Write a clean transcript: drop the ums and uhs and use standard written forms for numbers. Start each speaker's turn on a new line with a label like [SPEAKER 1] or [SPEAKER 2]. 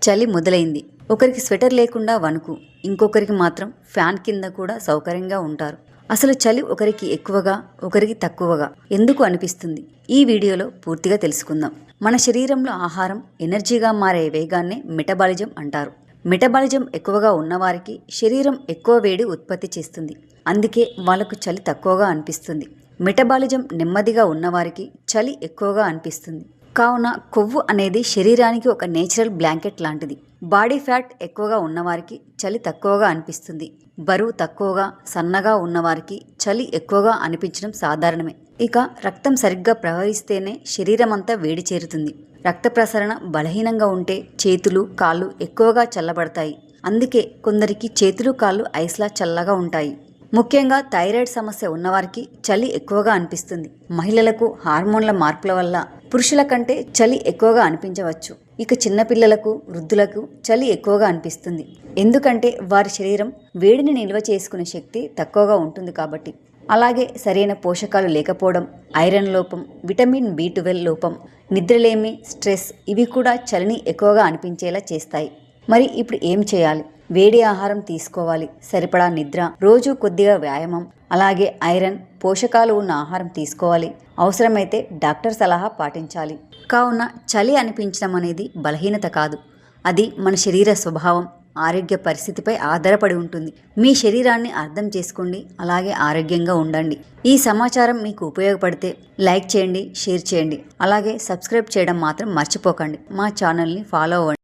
[SPEAKER 1] చలి మొదలైంది. ఒకరికి స్వెటర్ లేకుండా వణుకు, ఇంకొకరికి మాత్రం ఫ్యాన్ కింద కూడా సౌకర్యంగా ఉంటారు. అసలు చలి ఒకరికి ఎక్కువగా, ఒకరికి తక్కువగా ఎందుకు అనిపిస్తుంది? ఈ వీడియోలో పూర్తిగా తెలుసుకుందాం. మన శరీరంలో ఆహారం ఎనర్జీగా మారే వేగాన్నే మెటబాలిజం అంటారు. మెటబాలిజం ఎక్కువగా ఉన్నవారికి శరీరం ఎక్కువ వేడి ఉత్పత్తి చేస్తుంది. అందుకే వాళ్ళకు చలి తక్కువగా అనిపిస్తుంది. మెటబాలిజం నెమ్మదిగా ఉన్నవారికి చలి ఎక్కువగా అనిపిస్తుంది. కావున కొవ్వు అనేది శరీరానికి ఒక నేచురల్ బ్లాంకెట్ లాంటిది. బాడీ ఫ్యాట్ ఎక్కువగా ఉన్నవారికి చలి తక్కువగా అనిపిస్తుంది. బరువు తక్కువగా, సన్నగా ఉన్నవారికి చలి ఎక్కువగా అనిపించడం సాధారణమే. ఇక రక్తం సరిగ్గా ప్రవహిస్తేనే శరీరం అంతా వేడి చేరుతుంది. రక్త ప్రసరణ బలహీనంగా ఉంటే చేతులు, కాళ్ళు ఎక్కువగా చల్లబడతాయి. అందుకే కొందరికి చేతులు, కాళ్ళు ఐస్లా చల్లగా ఉంటాయి. ముఖ్యంగా థైరాయిడ్ సమస్య ఉన్నవారికి చలి ఎక్కువగా అనిపిస్తుంది. మహిళలకు హార్మోన్ల మార్పుల వల్ల పురుషుల కంటే చలి ఎక్కువగా అనిపించవచ్చు. ఇక చిన్నపిల్లలకు, వృద్ధులకు చలి ఎక్కువగా అనిపిస్తుంది. ఎందుకంటే వారి శరీరం వేడిని నిల్వ చేసుకునే శక్తి తక్కువగా ఉంటుంది కాబట్టి. అలాగే సరైన పోషకాలు లేకపోవడం, ఐరన్ లోపం, విటమిన్ B12 లోపం, నిద్రలేమి, స్ట్రెస్ ఇవి కూడా చలిని ఎక్కువగా అనిపించేలా చేస్తాయి. మరి ఇప్పుడు ఏం చేయాలి? వేడి ఆహారం తీసుకోవాలి, సరిపడా నిద్ర, రోజు కొద్దిగా వ్యాయామం, అలాగే ఐరన్, పోషకాలు ఉన్న ఆహారం తీసుకోవాలి. అవసరమైతే డాక్టర్ సలహా పాటించాలి. కావున చలి అనిపించడం అనేది బలహీనత కాదు, అది మన శరీర స్వభావం, ఆరోగ్య పరిస్థితిపై ఆధారపడి ఉంటుంది. మీ శరీరాన్ని అర్థం చేసుకోండి, అలాగే ఆరోగ్యంగా ఉండండి. ఈ సమాచారం మీకు ఉపయోగపడితే లైక్ చేయండి, షేర్ చేయండి, అలాగే సబ్స్క్రైబ్ చేయడం మాత్రం మర్చిపోకండి. మా ఛానల్ని ఫాలో అవ్వండి.